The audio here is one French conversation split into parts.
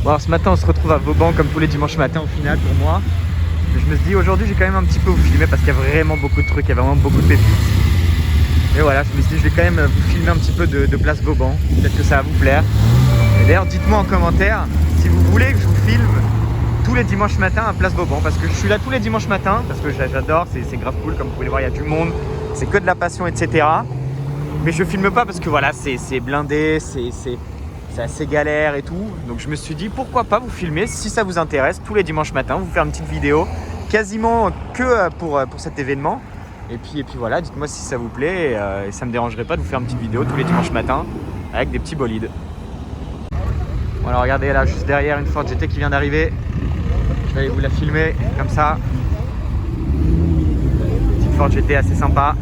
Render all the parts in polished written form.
Bon, alors, ce matin, on se retrouve à Vauban comme tous les dimanches matins au final pour moi. Mais je me suis dit aujourd'hui, j'ai quand même un petit peu vous filmer parce qu'il y a vraiment beaucoup de trucs, il y a vraiment beaucoup de pépites. Et voilà, je me suis dit, je vais quand même vous filmer un petit peu de place Vauban. Peut-être que ça va vous plaire. Et d'ailleurs, dites-moi en commentaire si vous voulez que je vous filme tous les dimanches matins à place Vauban. Parce que je suis là tous les dimanches matins, parce que j'adore, c'est grave cool. Comme vous pouvez le voir, il y a du monde, c'est que de la passion, etc. Mais je filme pas parce que voilà, c'est blindé, c'est assez galère et tout. Donc je me suis dit, pourquoi pas vous filmer si ça vous intéresse tous les dimanches matins, vous faire une petite vidéo quasiment que pour cet événement. Et puis voilà, dites-moi si ça vous plaît et ça me dérangerait pas de vous faire une petite vidéo tous les dimanches matins avec des petits bolides. Bon alors regardez là, juste derrière une Ford GT qui vient d'arriver. Je vais aller vous la filmer comme ça. Petite Ford GT assez sympa.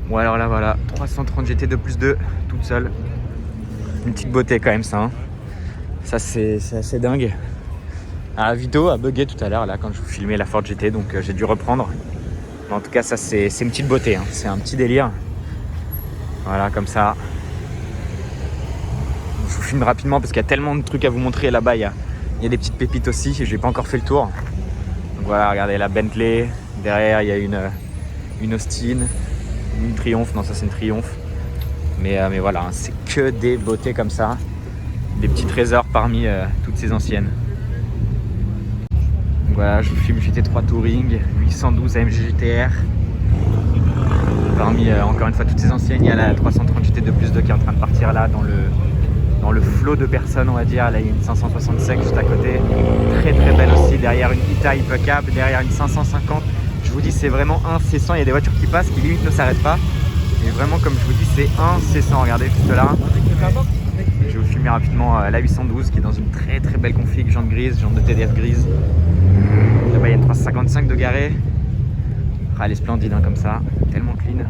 Bon alors là voilà, 330 GT 2+2, toute seule. Une petite beauté quand même ça. Hein. Ça c'est assez dingue. Ah, la vidéo a bugué tout à l'heure là quand je vous filmais la Ford GT, donc j'ai dû reprendre. Mais en tout cas ça c'est une petite beauté, hein. C'est un petit délire. Voilà comme ça. Je vous filme rapidement parce qu'il y a tellement de trucs à vous montrer là-bas. Il y a des petites pépites aussi et j'ai pas encore fait le tour. Donc voilà, regardez la Bentley. Derrière il y a une Austin, une Triumph. Non ça c'est une Triumph. Mais voilà, hein, c'est que des beautés comme ça. Des petits trésors parmi toutes ces anciennes. Voilà, je vous filme GT3 Touring, 812 AMG GTR. Parmi encore une fois toutes ces anciennes, il y a la 330 GT2+2 qui est en train de partir là dans le flot de personnes, on va dire. Là il y a une 565 juste à côté, très très belle aussi. Derrière une E-Type cab, derrière une 550. Je vous dis c'est vraiment incessant, il y a des voitures qui passent qui limite ne s'arrêtent pas. Et vraiment comme je vous dis c'est incessant, regardez juste là. Je vais vous filmer rapidement la 812 qui est dans une très très belle config, jantes grises, jantes de TDF grises. Là-bas il y a une 355 de garée. Ah, elle est splendide hein, comme ça, tellement clean.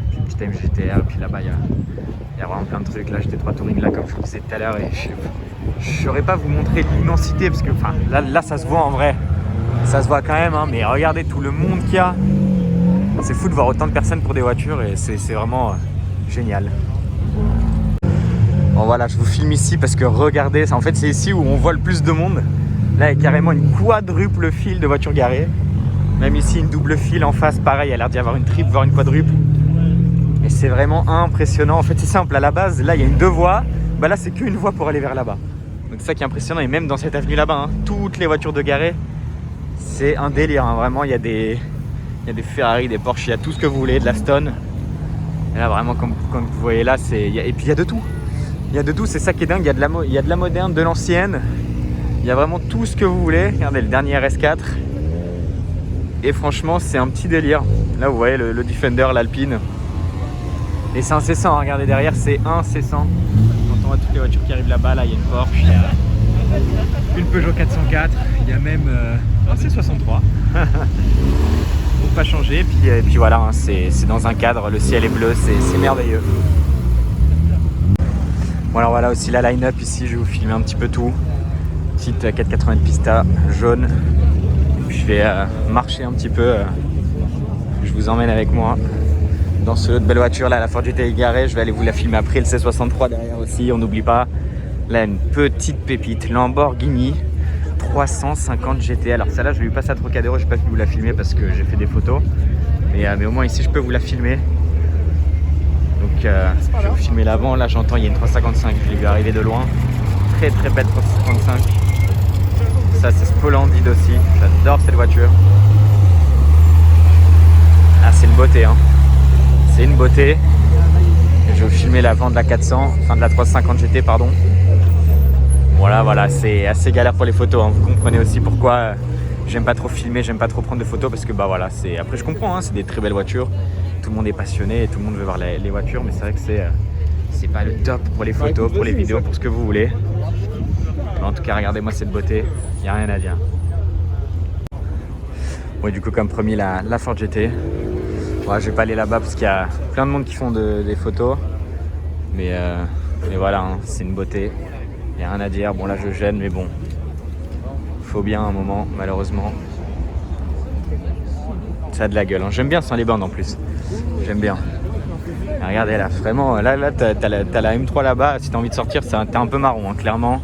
Puis une petite AMG GTR, et puis là-bas il y a vraiment plein de trucs. Là GT3 Touring là comme je vous disais tout à l'heure, et je ne saurais pas vous montrer l'immensité parce que là ça se voit en vrai. Ça se voit quand même, hein, mais regardez tout le monde qu'il y a. C'est fou de voir autant de personnes pour des voitures et c'est vraiment génial. Bon voilà, je vous filme ici parce que regardez, en fait c'est ici où on voit le plus de monde. Là il y a carrément une quadruple file de voitures garées. Même ici une double file en face, pareil, il y a l'air d'y avoir une triple, voire une quadruple. Et c'est vraiment impressionnant. En fait c'est simple, à la base, là il y a une 2 voies. Bah là c'est qu'une voie pour aller vers là-bas. Donc c'est ça qui est impressionnant. Et même dans cette avenue là-bas, hein, toutes les voitures de garées, c'est un délire. Hein. Vraiment il y a des Ferrari, des Porsche, il y a tout ce que vous voulez, de la Stone. Et là vraiment comme vous voyez là, et puis il y a de tout. Il y a de tout, c'est ça qui est dingue. Il y a de la moderne, de l'ancienne. Il y a vraiment tout ce que vous voulez. Regardez le dernier RS4. Et franchement c'est un petit délire. Là vous voyez le Defender, l'Alpine. Et c'est incessant, hein. Regardez derrière, c'est incessant. Quand on voit toutes les voitures qui arrivent là-bas, là il y a une Porsche, il y a une Peugeot 404, il y a même un C63. Pour pas changer, et puis voilà, hein, c'est dans un cadre, le ciel est bleu, c'est merveilleux. Bon alors voilà aussi la line-up ici, je vais vous filmer un petit peu tout. Petite 480 Pista jaune. Et puis je vais marcher un petit peu, je vous emmène avec moi dans ce lot de belles voitures là, la Ford GT garée. Je vais aller vous la filmer après, le C63 derrière aussi, on n'oublie pas. Là une petite pépite, Lamborghini 350 GT. Alors celle-là je l'ai eu passer à Trocadéro, je n'ai pas pu vous la filmer parce que j'ai fait des photos. Mais au moins ici je peux vous la filmer. Donc je vais vous filmer l'avant. Là j'entends il y a une 355, je l'ai vu arriver de loin. Très très belle 355. Ça c'est splendide aussi, j'adore cette voiture. Ah c'est une beauté hein. C'est une beauté. Et je vais vous filmer l'avant de la 400, enfin de la 350 GT pardon. Voilà, c'est assez galère pour les photos, hein. Vous comprenez aussi pourquoi j'aime pas trop filmer, j'aime pas trop prendre de photos parce que bah voilà, après je comprends, hein, c'est des très belles voitures, tout le monde est passionné et tout le monde veut voir les voitures, mais c'est vrai que c'est pas le top pour les photos, pour les vidéos, pour ce que vous voulez. Mais en tout cas, regardez-moi cette beauté, il n'y a rien à dire. Bon, du coup, comme promis, la Ford GT. Ouais, je vais pas aller là-bas parce qu'il y a plein de monde qui font des photos, mais voilà, hein, c'est une beauté. Il n'y a rien à dire, bon là je gêne mais bon, faut bien un moment malheureusement. Ça a de la gueule, hein. J'aime bien sans les bandes en plus, j'aime bien. Regardez là, vraiment, là t'as la M3 là-bas, si t'as envie de sortir, t'es un peu marron, hein, clairement.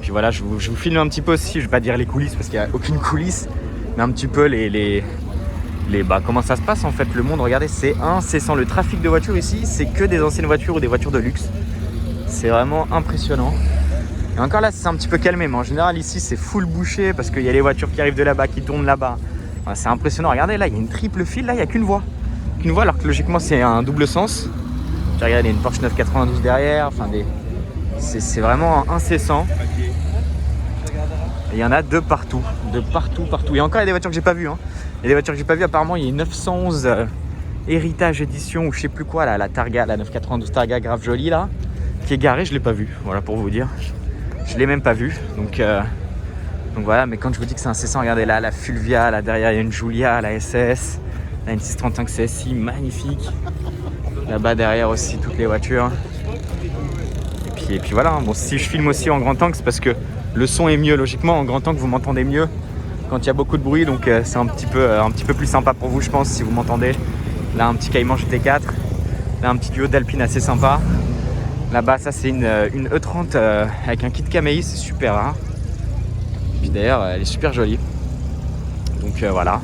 Puis voilà, je vous filme un petit peu aussi, je vais pas dire les coulisses parce qu'il n'y a aucune coulisse, mais un petit peu comment ça se passe en fait, le monde. Regardez, c'est incessant, le trafic de voitures ici, c'est que des anciennes voitures ou des voitures de luxe. C'est vraiment impressionnant. Et encore là, c'est un petit peu calmé, mais en général ici, c'est full bouché parce qu'il y a les voitures qui arrivent de là-bas, qui tournent là-bas. Enfin, c'est impressionnant, regardez là, il y a une triple file, là, il n'y a qu'une voie. Qu'une voie, alors que logiquement, c'est un double sens. Regardez, il y a une Porsche 992 derrière, enfin, c'est vraiment incessant. Et il y en a de partout. Et encore, il y a des voitures que j'ai pas vues. Hein. Il y a des voitures que j'ai pas vues. Apparemment, il y a une 911 Héritage Édition ou je sais plus quoi, là, la Targa, la 992 Targa, grave jolie là, qui est garée. Je l'ai pas vue. Voilà pour vous dire. Je l'ai même pas vue. Donc voilà. Mais quand je vous dis que c'est incessant, regardez là, la Fulvia, là derrière, il y a une Giulia, la SS, là, une 635 CSI, magnifique. Là-bas derrière aussi, toutes les voitures. Et puis voilà. Bon, si je filme aussi en grand angle, c'est parce que le son est mieux, logiquement, en grand angle, vous m'entendez mieux quand il y a beaucoup de bruit, donc c'est un petit peu plus sympa pour vous, je pense, si vous m'entendez. Là, un petit Cayman GT4, là, un petit duo d'Alpine assez sympa. Là-bas, ça, c'est une E30 avec un kit Camei, c'est super rare. Et puis d'ailleurs, elle est super jolie. Donc voilà.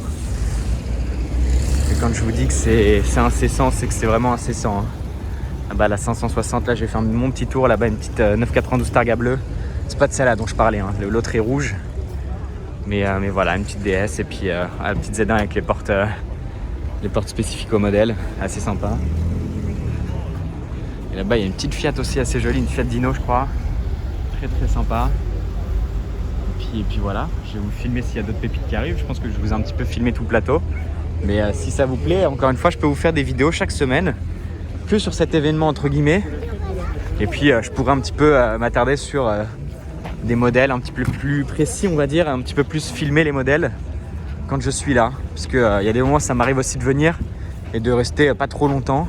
Et quand je vous dis que c'est incessant, c'est que c'est vraiment incessant. Hein. Là-bas, la 560, là, je vais faire mon petit tour. Là-bas, une petite 992 Targa bleue. C'est pas de celle-là dont je parlais, hein. L'autre est rouge. Mais voilà, une petite DS et puis la petite Z1 avec les portes spécifiques au modèle, assez sympa. Et là-bas, il y a une petite Fiat aussi assez jolie, une Fiat Dino, je crois. Très très sympa. Et puis voilà, je vais vous filmer s'il y a d'autres pépites qui arrivent. Je pense que je vous ai un petit peu filmé tout le plateau. Mais si ça vous plaît, encore une fois, je peux vous faire des vidéos chaque semaine que sur cet événement entre guillemets. Et puis je pourrais un petit peu m'attarder sur des modèles un petit peu plus précis, on va dire, un petit peu plus filmer les modèles quand je suis là. Parce qu'il y a des moments où ça m'arrive aussi de venir et de rester pas trop longtemps.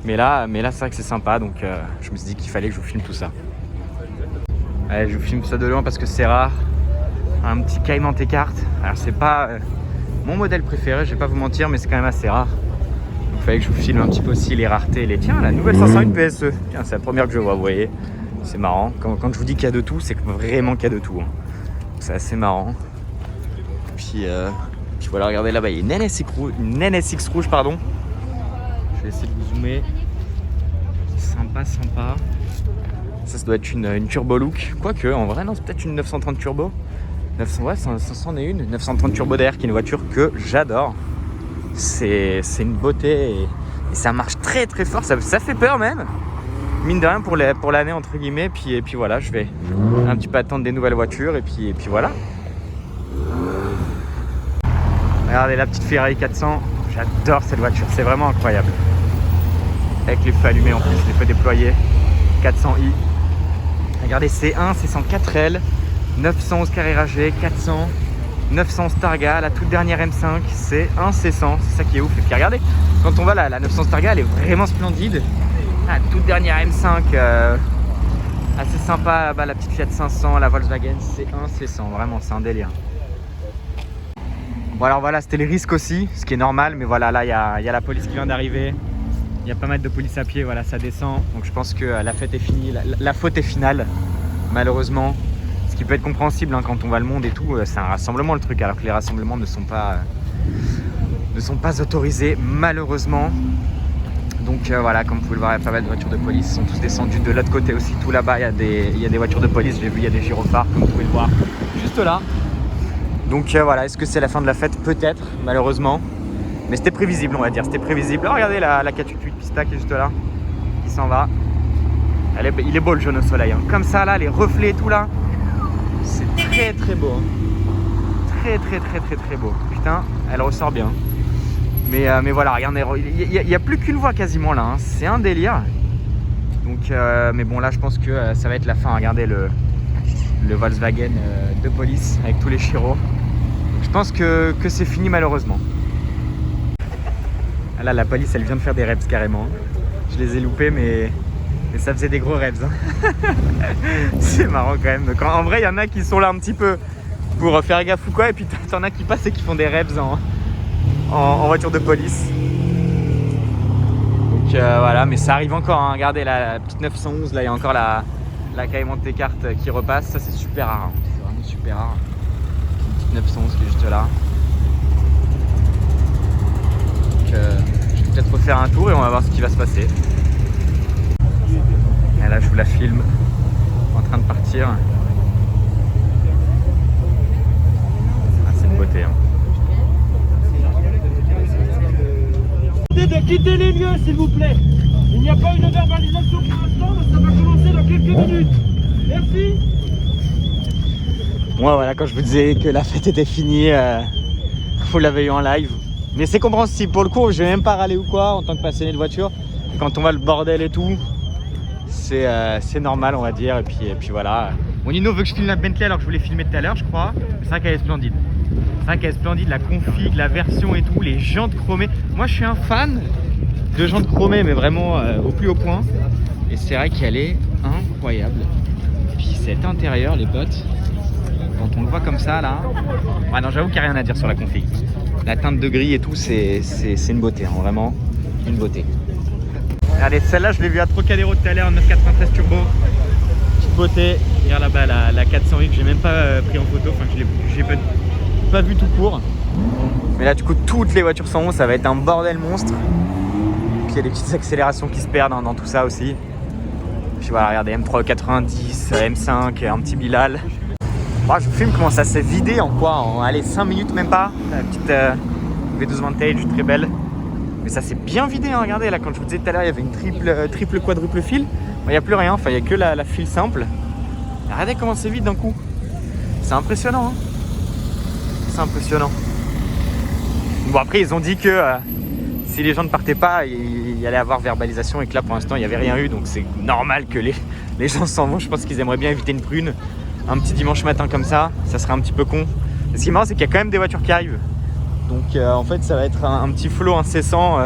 Mais là c'est vrai que c'est sympa, donc je me suis dit qu'il fallait que je vous filme tout ça. Allez, je vous filme ça de loin parce que c'est rare. Un petit Cayman T-Cart. Alors c'est pas mon modèle préféré, je vais pas vous mentir, mais c'est quand même assez rare. Donc il fallait que je vous filme un petit peu aussi les raretés. Tiens, la nouvelle 501 PSE. Tiens, c'est la première que je vois, vous voyez. C'est marrant. Quand je vous dis qu'il y a de tout, c'est vraiment qu'il y a de tout. Hein. C'est assez marrant. Puis voilà, regardez là-bas, il y a une NSX rouge, pardon. Je vais essayer de vous zoomer. Sympa. Ça doit être une Turbo Look. Quoique, en vrai, non, c'est peut-être une 930 Turbo. Ouais, ça en est une. 930 Turbo DR, qui est une voiture que j'adore. C'est une beauté et ça marche très très fort. Ça fait peur même. Mine de rien pour l'année entre guillemets. Et puis voilà, je vais un petit peu attendre des nouvelles voitures. Et puis voilà. Regardez la petite Ferrari 400. J'adore cette voiture. C'est vraiment incroyable. Avec les feux allumés en plus, les feux déployés. 400i. Regardez, C1, C104L. 911 Carrera G, 400, 900 Targa, la toute dernière M5, c'est incessant, c'est ça qui est ouf. Et puis regardez, quand on va là, la 900 Targa, elle est vraiment splendide. La toute dernière M5, assez sympa, là-bas, la petite Fiat 500, la Volkswagen, c'est incessant, vraiment, c'est un délire. Bon alors voilà, c'était les risques aussi, ce qui est normal, mais voilà, là, il y a la police qui vient d'arriver. Il y a pas mal de police à pied, voilà, ça descend. Donc je pense que la fête est finie, la faute est finale, malheureusement. Ce qui peut être compréhensible hein, quand on va le monde et tout, c'est un rassemblement le truc, alors que les rassemblements ne sont pas autorisés malheureusement. Donc voilà, comme vous pouvez le voir, il y a pas mal de voitures de police, ils sont tous descendus de l'autre côté aussi, tout là-bas il y a des voitures de police, j'ai vu il y a des gyrophares comme vous pouvez le voir, juste là. Donc voilà, est-ce que c'est la fin de la fête? Peut-être, malheureusement. Mais c'était prévisible on va dire, c'était prévisible. Oh, regardez la 488 Pista qui est juste là, qui s'en va. Il est beau le jaune au soleil, hein. Comme ça là, les reflets et tout là. C'est très très beau, hein. Très beau. Putain, elle ressort bien. Mais voilà, regardez, il n'y a plus qu'une voie quasiment là, hein. C'est un délire. Donc, mais bon là je pense que ça va être la fin. Regardez le Volkswagen de police avec tous les chiros. Je pense que c'est fini malheureusement. Là la police elle vient de faire des reps carrément. Je les ai loupés mais ça faisait des gros rêves. Hein. C'est marrant quand même. Donc, en vrai, il y en a qui sont là un petit peu pour faire gaffe ou quoi. Et puis t'en as qui passent et qui font des rêves en voiture de police. voilà, mais ça arrive encore, hein. Regardez la petite 911, là il y a encore la Cayenne Monte-Carlo qui repasse, ça c'est super rare, hein. C'est vraiment super rare. Une petite 911 qui est juste là. Donc je vais peut-être refaire un tour et on va voir ce qui va se passer. Et là je vous la filme en train de partir. Ah, c'est une beauté, hein. De quitter les lieux, s'il vous plaît. Il n'y a pas une verbalisation pour l'instant, mais ça va commencer dans quelques minutes. Merci. Moi, voilà, quand je vous disais que la fête était finie, vous l'avez eu en live. Mais c'est compréhensible. Pour le coup, je vais même pas râler ou quoi en tant que passionné de voiture. Quand on voit le bordel et tout, c'est normal, on va dire. Et puis voilà. Mon Nino veut que je filme la Bentley alors que je voulais filmer tout à l'heure, je crois. C'est vrai qu'elle est splendide. C'est vrai qu'elle est splendide, la config, la version et tout, les jantes chromées. Moi, je suis un fan de jantes chromées, mais vraiment au plus haut point. Et c'est vrai qu'elle est incroyable. Puis cet intérieur, les potes, quand on le voit comme ça, là... Ouais, non, j'avoue qu'il n'y a rien à dire sur la config. La teinte de gris et tout, c'est une beauté, hein, vraiment une beauté. Allez, celle-là, je l'ai vue à Trocadéro tout à l'heure, 993 turbo. Petite beauté. Regarde là-bas, la 408 que j'ai même pas pris en photo, enfin que j'ai pas vu tout court. Mais là, du coup, toutes les voitures 111, ça va être un bordel monstre. Puis il y a des petites accélérations qui se perdent dans tout ça aussi. Puis voilà, regardez, M3 90, M5, un petit Bilal. Oh, je vous filme comment ça s'est vidé en quoi, allez, 5 minutes même pas. La petite V12 Vantage, très belle. Mais ça s'est bien vidé, hein. Regardez, là, quand je vous disais tout à l'heure, il y avait une triple quadruple fil. Il n'y a plus rien, enfin, il n'y a que la file simple. Regardez comment c'est vide d'un coup. C'est impressionnant, hein. C'est impressionnant. Bon, après, ils ont dit que si les gens ne partaient pas, il y allait avoir verbalisation et que là, pour l'instant, il n'y avait rien eu. Donc, c'est normal que les gens s'en vont. Je pense qu'ils aimeraient bien éviter une prune. Un petit dimanche matin comme ça serait un petit peu con. Et ce qui est marrant, c'est qu'il y a quand même des voitures qui arrivent. Donc, en fait, ça va être un petit flot incessant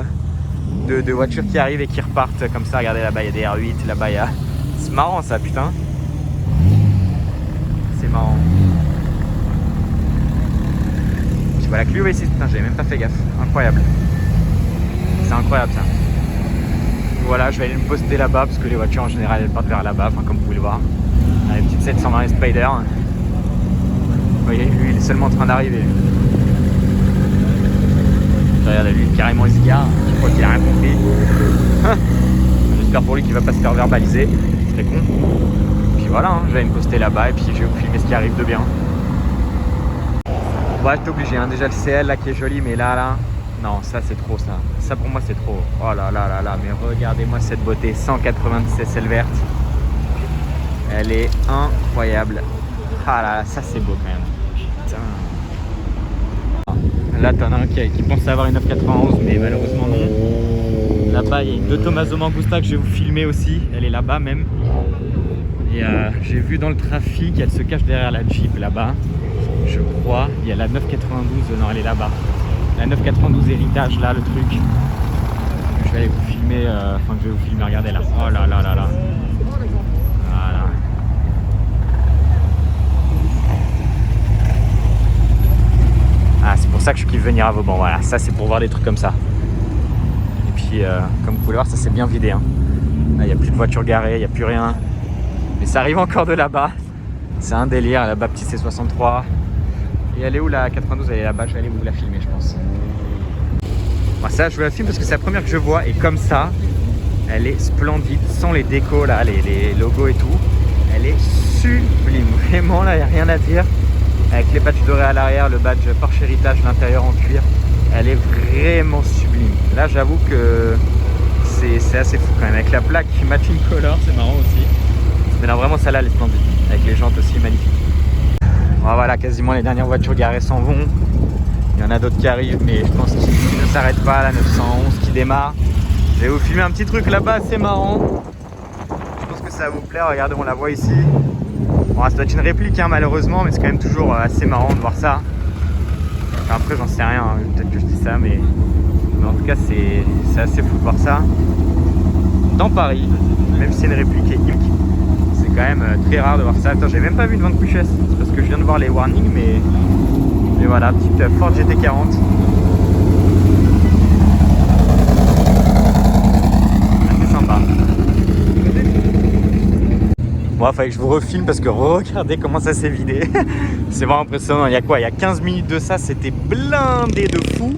de voitures qui arrivent et qui repartent comme ça. Regardez, là-bas, il y a des R8. Là-bas, il y a... C'est marrant, ça, putain. C'est marrant. Voilà, Clio V6, putain, j'avais même pas fait gaffe. Incroyable. C'est incroyable ça. Voilà, je vais aller me poster là-bas parce que les voitures en général elles partent vers là-bas, enfin comme vous pouvez le voir. La petite 720 Spider. Vous voyez, lui il est seulement en train d'arriver. Regardez, lui carrément il se gare. Je crois qu'il a rien compris. J'espère pour lui qu'il va pas se faire verbaliser. C'est très con. Puis voilà, hein, je vais aller me poster là-bas et puis je vais vous filmer ce qui arrive de bien. Ouais, t'es obligé, hein. Déjà le CL là qui est joli, mais là, non, ça c'est trop ça. Ça pour moi c'est trop. Oh là là là là, mais regardez-moi cette beauté, 190 SL verte. Elle est incroyable. Ah là là, ça c'est beau quand même. Putain. Là t'en as un qui pense avoir une 991, mais malheureusement non. Là-bas il y a une de Tommaso Mangusta que je vais vous filmer aussi. Elle est là-bas même. Et j'ai vu dans le trafic, elle se cache derrière la Jeep là-bas. Je crois, il y a la 992, non elle est là-bas. La 992 héritage là, le truc. Je vais aller vous filmer, enfin je vais vous filmer, regardez là. Oh là là là là. Voilà. Ah, c'est pour ça que je kiffe venir à Vauban, voilà. Ça c'est pour voir des trucs comme ça. Et puis, comme vous pouvez le voir, ça s'est bien vidé, hein. Là, il n'y a plus de voitures garées, il n'y a plus rien. Mais ça arrive encore de là-bas. C'est un délire, là-bas, petit C63. Et elle est où la 92? Elle est là-bas, je vais aller vous la filmer, je pense. Bon, ça, je vous la filme parce que c'est la première que je vois. Et comme ça, elle est splendide, sans les décos, là, les logos et tout. Elle est sublime. Vraiment, là, il n'y a rien à dire. Avec les badges dorés à l'arrière, le badge Porsche Héritage, l'intérieur en cuir. Elle est vraiment sublime. Là, j'avoue que c'est assez fou quand même. Avec la plaque matching color, c'est marrant aussi. Mais là, vraiment, celle-là, elle est splendide. Avec les jantes aussi magnifiques. Bon, voilà, quasiment les dernières voitures garées s'en vont. Il y en a d'autres qui arrivent, mais je pense qu'ils ne s'arrêtent pas. La 911 qui démarre. Je vais vous filmer un petit truc là-bas assez marrant. Je pense que ça va vous plaire. Regardez, on la voit ici. Bon, ça doit être une réplique, hein, malheureusement, mais c'est quand même toujours assez marrant de voir ça. Enfin, après, j'en sais rien. Hein. Peut-être que je dis ça, mais en tout cas, c'est assez fou de voir ça. Dans Paris, même si c'est une réplique et unique. C'est quand même très rare de voir ça. Attends, j'ai même pas vu de vente Puchesse. C'est parce que je viens de voir les warnings, mais voilà, petite Ford GT40. Bon, il fallait que je vous refilme parce que regardez comment ça s'est vidé. C'est vraiment impressionnant. Il y a quoi? Il y a 15 minutes de ça, c'était blindé de fou.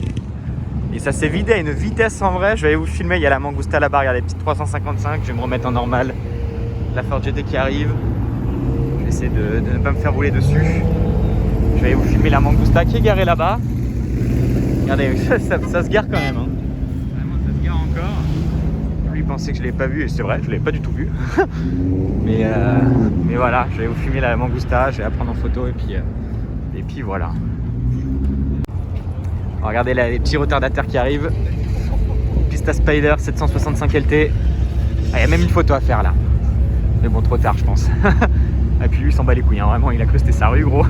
Et ça s'est vidé à une vitesse en vrai. Je vais aller vous filmer. Il y a la Mangusta là-bas, regardez, petite 355. Je vais me remettre en normal. La Ford GT qui arrive. Je vais essayer de ne pas me faire rouler dessus. Je vais aller vous filmer la Mangusta qui est garée là-bas. Regardez, ça se gare quand même. Hein. Vraiment, ça se gare encore. Lui pensait que je ne l'avais pas vu et c'est vrai, je ne l'avais pas du tout vu. mais voilà, je vais vous filmer la Mangusta, je vais la prendre en photo et puis voilà. Alors, regardez là, les petits retardataires qui arrivent. Pista Spider 765 LT. Ah, il y a même une photo à faire là. Mais bon, trop tard je pense. Et puis lui il s'en bat les couilles, hein. Vraiment il a cru que c'était sa rue gros.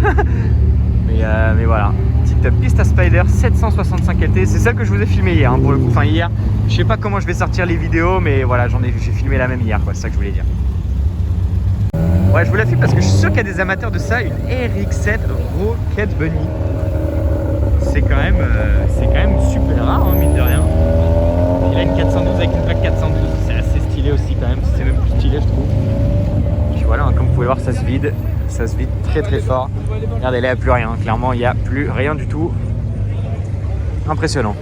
mais voilà. Petite Pista Spider 765 LT, c'est celle que je vous ai filmée hier hein, pour le coup. Enfin hier, je sais pas comment je vais sortir les vidéos, mais voilà, j'ai filmé la même hier quoi, c'est ça que je voulais dire. Ouais, je vous la filme parce que je suis sûr qu'il y a des amateurs de ça, une RX-7 Rocket Bunny. C'est quand même super rare hein, mine de rien. Il a une 412 avec une plaque 412, c'est assez stylé aussi quand même, c'est même plus stylé je trouve. Puis voilà, hein, comme vous pouvez voir ça se vide très très fort. Regardez là, il n'y a plus rien, clairement il n'y a plus rien du tout. Impressionnant.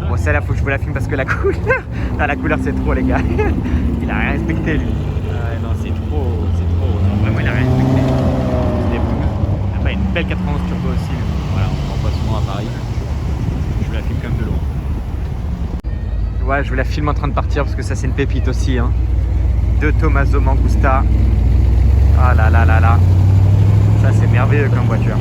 Bon celle-là faut que je vous la filme parce que la couleur, ah, la couleur c'est trop les gars. Il a rien respecté lui. Non c'est trop, non, vraiment il a rien respecté. Il a pas une belle 91 turbo aussi, mais bon, voilà, on en voit souvent à Paris. Je vous la filme quand même de loin. Ouais, je vous la filme en train de partir parce que ça c'est une pépite aussi hein. De Tomaso Mangusta. Ah là là là là. Ça c'est merveilleux comme voiture.